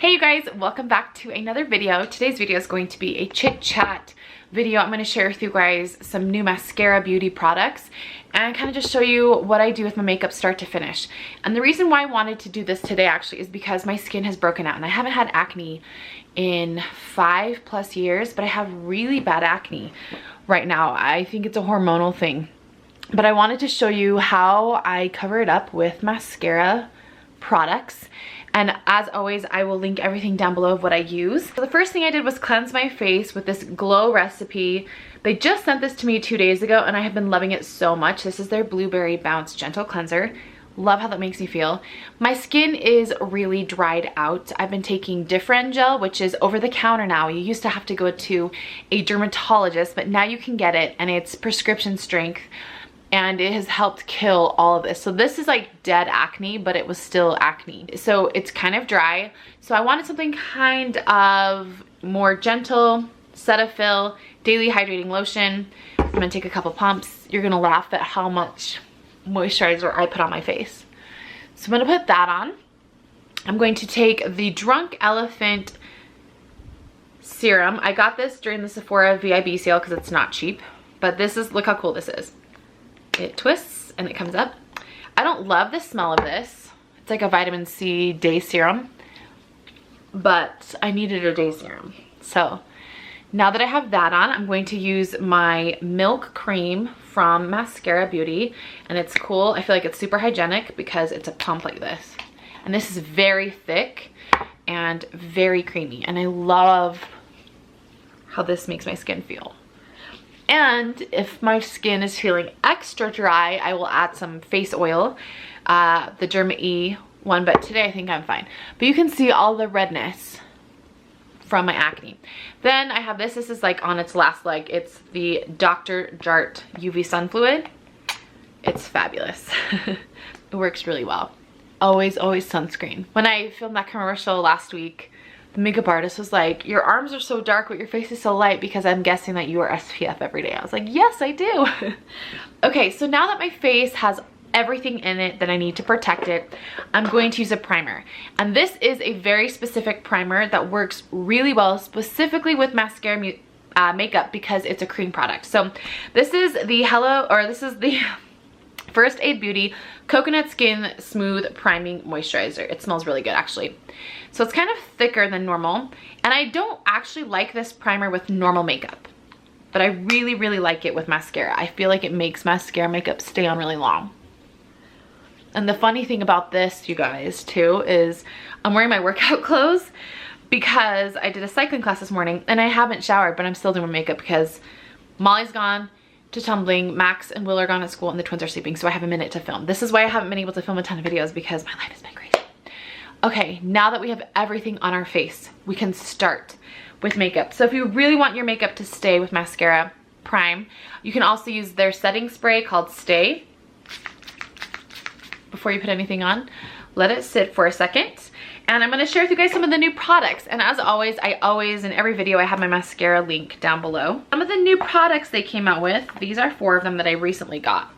Hey you guys, welcome back to another video. Today's video is going to be a chit chat video. I'm going to share with you guys some new Maskcara Beauty products and kind of just show you what I do with my makeup start to finish. And the reason why I wanted to do this today actually is because my skin has broken out and I haven't had acne in 5+ years, but I have really bad acne right now. I think it's a hormonal thing, but I wanted to show you how I cover it up with mascara products. And as always, I will link everything down below of what I use. So the first thing I did was cleanse my face with this Glow recipe. They just sent this to me 2 days ago and I have been loving it so much. This is their Blueberry Bounce Gentle Cleanser. Love how that makes me feel. My skin is really dried out. I've been taking Different Gel, which is over the counter now. You used to have to go to a dermatologist, but now you can get it and it's prescription strength. And it has helped kill all of this. So this is like dead acne, but it was still acne. So it's kind of dry. So I wanted something kind of more gentle. Cetaphil Daily Hydrating Lotion. I'm gonna take a couple pumps. You're gonna laugh at how much moisturizer I put on my face. So I'm gonna put that on. I'm going to take the Drunk Elephant Serum. I got this during the Sephora VIB sale because it's not cheap. But this is, look how cool this is. It twists and it comes up. I don't love the smell of this. It's like a vitamin C day serum, but I needed a day serum. So now that I have that on, I'm going to use my milk cream from Maskcara Beauty, and it's cool. I feel like it's super hygienic because it's a pump like this. And this is very thick and very creamy, and I love how this makes my skin feel. And if my skin is feeling extra dry, I will add some face oil, the Derma E one, but today I think I'm fine. But you can see all the redness from my acne. Then I have this. This is like on its last leg. It's the Dr. Jart UV Sun Fluid. It's fabulous. It works really well. Always sunscreen. When I filmed that commercial last week, the makeup artist was like, your arms are so dark but your face is so light because I'm guessing that you wear SPF every day. I was like, yes, I do. Okay, so now that my face has everything in it that I need to protect it, I'm going to use a primer. And this is a very specific primer that works really well, specifically with mascara makeup because it's a cream product. So this is the First Aid Beauty Coconut Skin Smooth Priming Moisturizer. It smells really good actually. So it's kind of thicker than normal. And I don't actually like this primer with normal makeup, but I really like it with mascara. I feel like it makes mascara makeup stay on really long. And the funny thing about this, you guys, too, is I'm wearing my workout clothes because I did a cycling class this morning and I haven't showered, but I'm still doing my makeup because Molly's gone to tumbling, Max and Will are gone at school, and the twins are sleeping, so I have a minute to film. This is why I haven't been able to film a ton of videos because my life has been crazy. Okay, now that we have everything on our face, we can start with makeup. So if you really want your makeup to stay with mascara prime, you can also use their setting spray called Stay. Before you put anything on, let it sit for a second. And I'm gonna share with you guys some of the new products. And as always, in every video, I have my mascara link down below. Some of the new products they came out with, these are 4 of them that I recently got.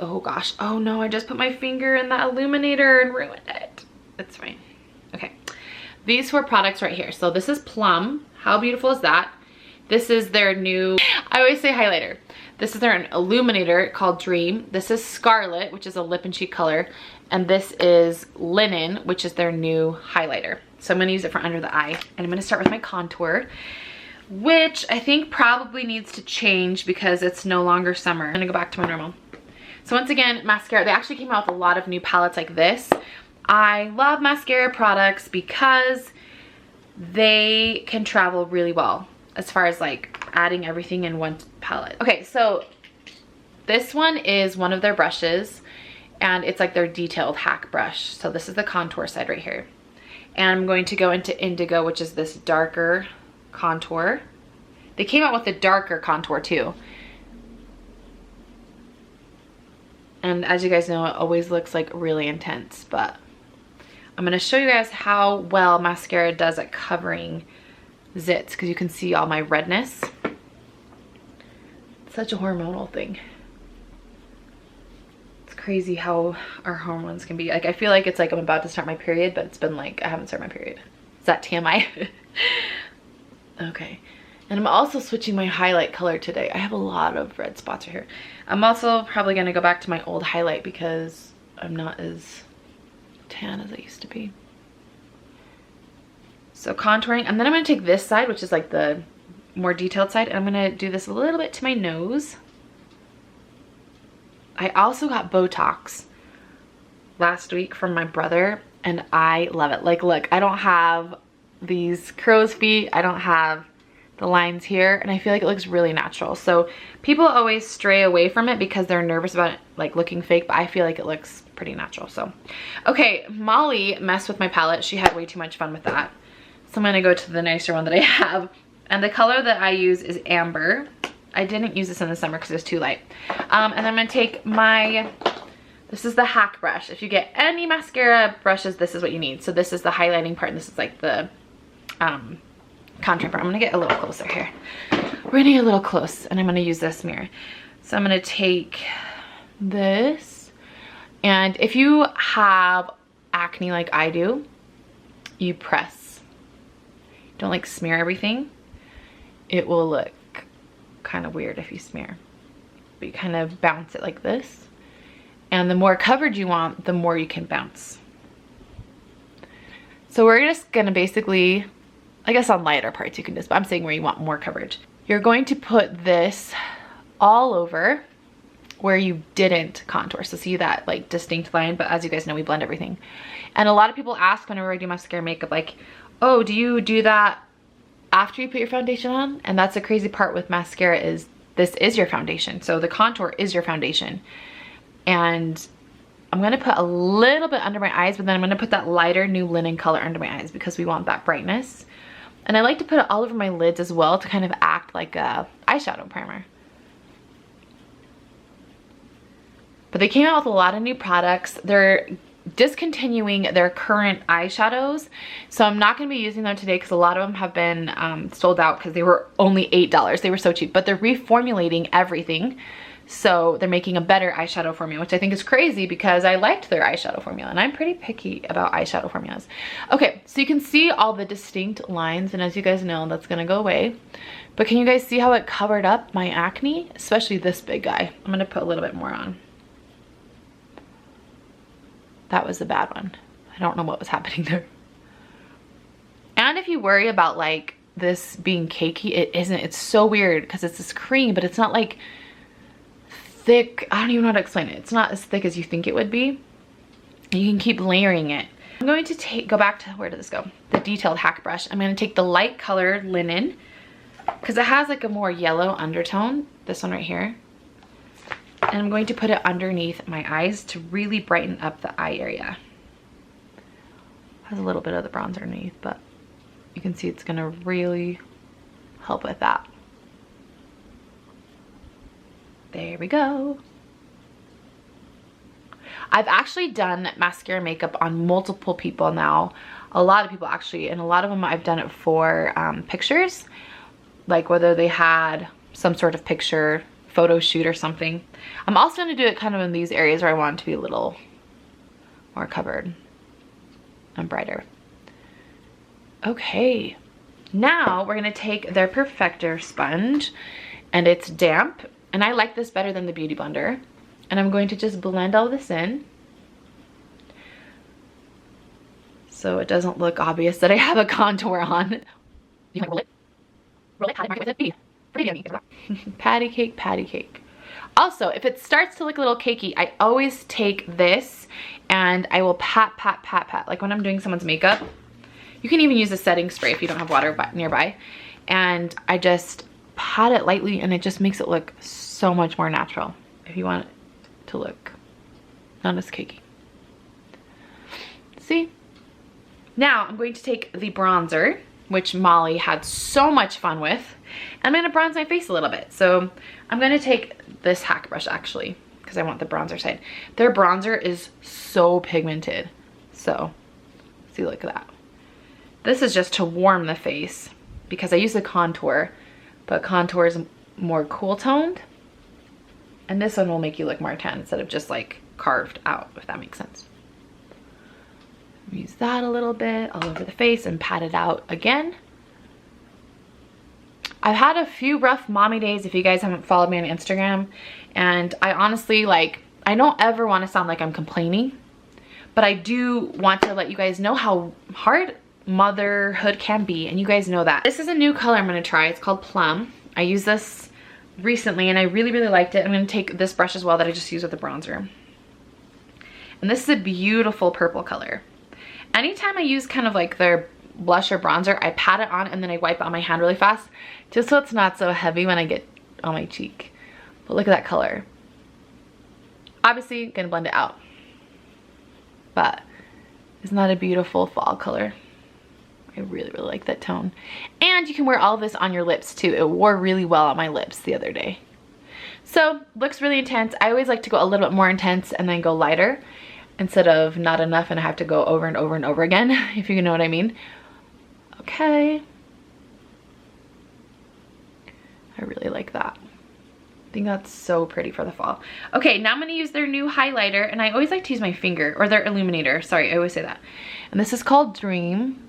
Oh gosh, oh no, I just put my finger in the illuminator and ruined it. It's fine. Okay, these 4 products right here. So this is Plum. How beautiful is that? This is their new, I always say highlighter. This is their illuminator called Dream. This is Scarlet, which is a lip and cheek color. And this is Linen, which is their new highlighter. So I'm gonna use it for under the eye. And I'm gonna start with my contour, which I think probably needs to change because it's no longer summer. I'm gonna go back to my normal. So once again, mascara. They actually came out with a lot of new palettes like this. I love mascara products because they can travel really well as far as like adding everything in one palette. Okay, so this one is one of their brushes and it's like their detailed hack brush. So this is the contour side right here. And I'm going to go into Indigo, which is this darker contour. They came out with a darker contour too. And as you guys know, it always looks like really intense, but I'm gonna show you guys how well mascara does at covering zits because you can see all my redness. It's such a hormonal thing. It's crazy how our hormones can be. Like, I feel like it's like I'm about to start my period, but it's been like I haven't started my period. Is that TMI? Okay. And I'm also switching my highlight color today. I have a lot of red spots right here. I'm also probably gonna go back to my old highlight because I'm not as tan as I used to be. So contouring, and then I'm gonna take this side, which is like the more detailed side, and I'm gonna do this a little bit to my nose. I also got Botox last week from my brother, and I love it. Like, look, I don't have these crow's feet, I don't have the lines here, and I feel like it looks really natural. So people always stray away from it because they're nervous about it like looking fake, but I feel like it looks pretty natural. So okay, Molly messed with my palette. She had way too much fun with that, so I'm gonna go to the nicer one that I have, and the color that I use is amber. I didn't use this in the summer because it was too light. And I'm gonna take this is the hack brush. If you get any mascara brushes, this is what you need. So this is the highlighting part, and this is like the contour part. I'm gonna get a little closer here. We're gonna get a little close, and I'm gonna use this mirror. So I'm gonna take this, and if you have acne like I do, you press. Don't like smear everything. It will look kind of weird if you smear, but you kind of bounce it like this, and the more coverage you want, the more you can bounce. So we're just gonna basically, I guess on lighter parts you can just, but I'm saying where you want more coverage. You're going to put this all over where you didn't contour. So see that like distinct line, but as you guys know, we blend everything. And a lot of people ask whenever I do mascara makeup, like, oh, do you do that after you put your foundation on? And that's the crazy part with mascara, is this is your foundation. So the contour is your foundation. And I'm gonna put a little bit under my eyes, but then I'm gonna put that lighter new linen color under my eyes because we want that brightness. And I like to put it all over my lids as well to kind of act like a eyeshadow primer. But they came out with a lot of new products. They're discontinuing their current eyeshadows, so I'm not going to be using them today because a lot of them have been sold out because they were only $8. They were so cheap, but they're reformulating everything. So they're making a better eyeshadow formula, which I think is crazy because I liked their eyeshadow formula, and I'm pretty picky about eyeshadow formulas. Okay, so you can see all the distinct lines, and as you guys know, that's gonna go away. But can you guys see how it covered up my acne? Especially this big guy. I'm gonna put a little bit more on. That was a bad one. I don't know what was happening there. And if you worry about like this being cakey, it isn't. It's so weird because it's this cream, but it's not like thick. I don't even know how to explain it. It's not as thick as you think it would be. You can keep layering it. I'm going to go back to, where did this go? The detailed hack brush. I'm going to take the light colored linen because it has like a more yellow undertone. This one right here. And I'm going to put it underneath my eyes to really brighten up the eye area. Has a little bit of the bronzer underneath, but you can see it's gonna really help with that. There we go. I've actually done mascara makeup on multiple people now. A lot of people actually, and a lot of them I've done it for pictures, like whether they had some sort of picture photo shoot or something. I'm also going to do it kind of in these areas where I want it to be a little more covered and brighter. Okay, now we're going to take their Perfector sponge, and it's damp, and I like this better than the Beauty Blender, and I'm going to just blend all this in so it doesn't look obvious that I have a contour on. You can roll it, pat it, mark it with a B. Patty cake, patty cake. Also, if it starts to look a little cakey, I always take this and I will pat, pat, pat, pat. Like when I'm doing someone's makeup. You can even use a setting spray if you don't have water nearby. And I just pat it lightly, and it just makes it look so much more natural if you want it to look not as cakey. See? Now I'm going to take the bronzer, which Molly had so much fun with. I'm gonna bronze my face a little bit. So I'm gonna take this hack brush actually, because I want the bronzer side. Their bronzer is so pigmented. So, see, look at that. This is just to warm the face because I use the contour, but contour is more cool toned. And this one will make you look more tan instead of just like carved out, if that makes sense. Use that a little bit all over the face and pat it out again. I've had a few rough mommy days if you guys haven't followed me on Instagram, and I honestly, like, I don't ever want to sound like I'm complaining, but I do want to let you guys know how hard motherhood can be, and you guys know that. This is a new color I'm going to try. It's called Plum. I used this recently and I really liked it. I'm going to take this brush as well that I just used with the bronzer. And this is a beautiful purple color. Anytime I use kind of like their blush or bronzer, I pat it on and then I wipe it on my hand really fast, just so it's not so heavy when I get on my cheek. But look at that color. Obviously gonna blend it out, but isn't that a beautiful fall color? I really like that tone. And you can wear all of this on your lips too. It wore really well on my lips the other day. So looks really intense. I always like to go a little bit more intense and then go lighter, instead of not enough and I have to go over and over and over again, if you know what I mean. Okay. I really like that. I think that's so pretty for the fall. Okay, now I'm gonna use their new highlighter, and I always like to use my finger, or their illuminator, sorry, I always say that. And this is called Dream,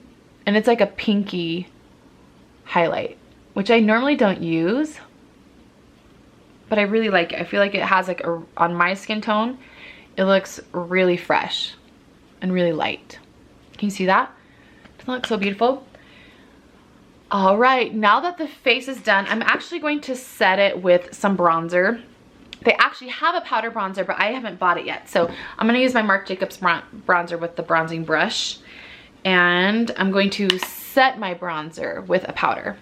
and it's like a pinky highlight, which I normally don't use, but I really like it. I feel like it has like on my skin tone, it looks really fresh and really light. Can you see that? Doesn't that look so beautiful? All right, now that the face is done, I'm actually going to set it with some bronzer. They actually have a powder bronzer, but I haven't bought it yet. So I'm gonna use my Marc Jacobs bronzer with the bronzing brush. And I'm going to set my bronzer with a powder.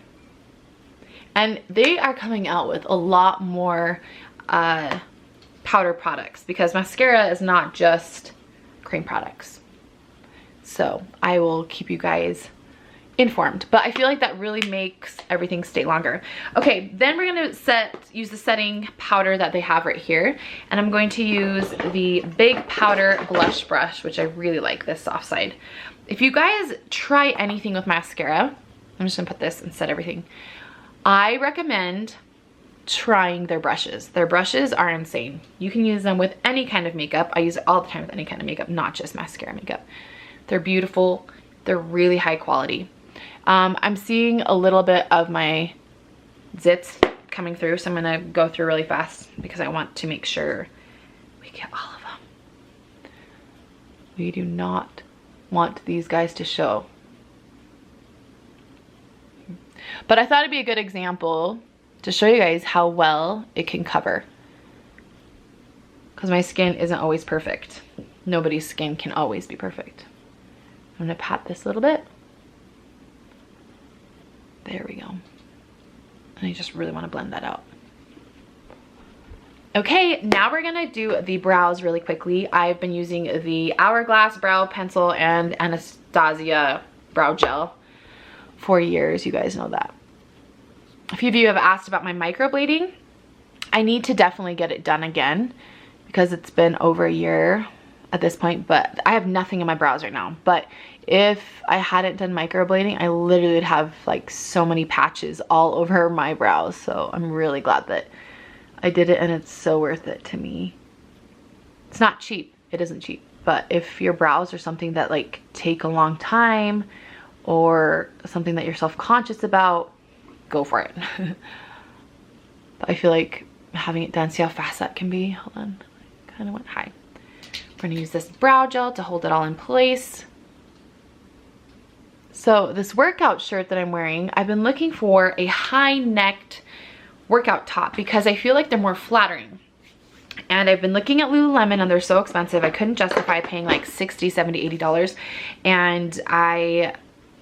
And they are coming out with a lot more powder products, because mascara is not just cream products. So I will keep you guys informed, but I feel like that really makes everything stay longer. Okay, then we're gonna use the setting powder that they have right here, and I'm going to use the Big Powder Blush Brush, which I really like, this soft side. If you guys try anything with mascara, I'm just gonna put this and set everything. I recommend trying their brushes. Their brushes are insane. You can use them with any kind of makeup. I use it all the time with any kind of makeup, not just mascara makeup. They're beautiful. They're really high quality. I'm seeing a little bit of my zits coming through, so I'm gonna go through really fast because I want to make sure we get all of them. We do not want these guys to show. But I thought it'd be a good example to show you guys how well it can cover, because my skin isn't always perfect. Nobody's skin can always be perfect. I'm gonna pat this a little bit. There we go. And I just really want to blend that out. Okay, now we're gonna do the brows really quickly. I've been using the Hourglass brow pencil and Anastasia brow gel for years. You guys know that. A few of you have asked about my microblading. I need to definitely get it done again because it's been over a year at this point, but I have nothing in my brows right now. But if I hadn't done microblading, I literally would have like so many patches all over my brows. So I'm really glad that I did it, and it's so worth it to me. It's not cheap. It isn't cheap. But if your brows are something that like take a long time, or something that you're self-conscious about, go for it. But I feel like having it done, see how fast that can be? Hold on, kind of went high. We're gonna use this brow gel to hold it all in place. So this workout shirt that I'm wearing, I've been looking for a high-necked workout top because I feel like they're more flattering. And I've been looking at Lululemon, and they're so expensive. I couldn't justify paying like $60, $70, $80. And I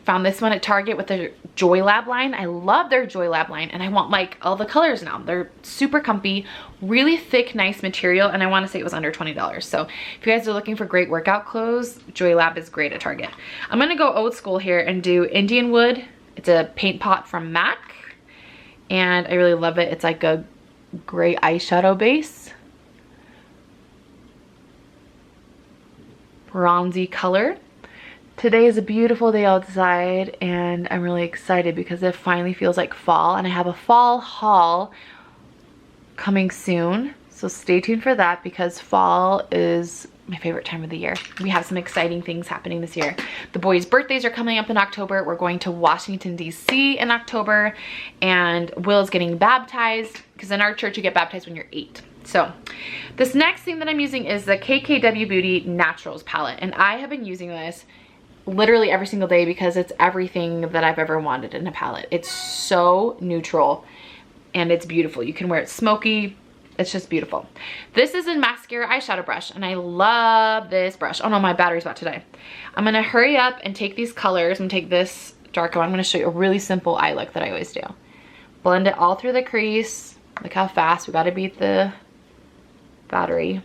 found this one at Target with the Joy Lab line. I love their Joy Lab line, and I want like all the colors now. They're super comfy, really thick, nice material, and I want to say it was under $20. So if you guys are looking for great workout clothes, Joy Lab is great at Target. I'm gonna go old school here and do Indianwood. It's a paint pot from MAC, and I really love it. It's like a gray eyeshadow base. Bronzy color. Today is a beautiful day outside, and I'm really excited because it finally feels like fall, and I have a fall haul coming soon. So stay tuned for that because fall is my favorite time of the year. We have some exciting things happening this year. The boys' birthdays are coming up in October. We're going to Washington, D.C. in October, and Will's getting baptized, because in our church you get baptized when you're 8. So this next thing that I'm using is the KKW Beauty Naturals palette, and I have been using this literally every single day because it's everything that I've ever wanted in a palette. It's so neutral and it's beautiful. You can wear it smoky. It's just beautiful. This is a mascara eyeshadow brush, and I love this brush. Oh no, my battery's about to die. I'm gonna hurry up and take these colors. I'm gonna take this darker one. I'm gonna show you a really simple eye look that I always do. Blend it all through the crease. Look how fast. We gotta beat the battery. Then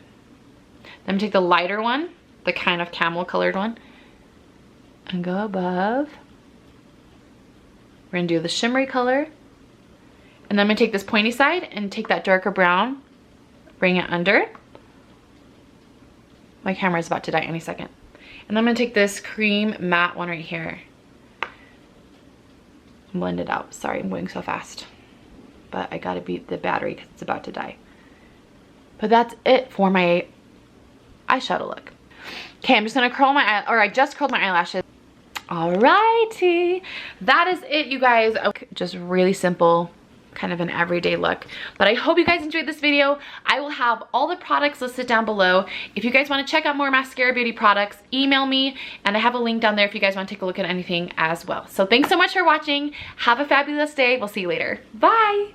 I'm gonna take the lighter one, the kind of camel colored one, and go above. We're gonna do the shimmery color. And then I'm gonna take this pointy side and take that darker brown, bring it under. My camera is about to die any second. And then I'm gonna take this cream matte one right here. Blend it out. Sorry, I'm going so fast. But I gotta beat the battery because it's about to die. But that's it for my eyeshadow look. Okay, I'm just gonna curl my eye, or I just curled my eyelashes. Alrighty, that is it, you guys. Okay, just really simple, kind of an everyday look. But I hope you guys enjoyed this video. I will have all the products listed down below. If you guys want to check out more Maskcara Beauty products, email me, and I have a link down there if you guys want to take a look at anything as well. So thanks so much for watching. Have a fabulous day. We'll see you later. Bye.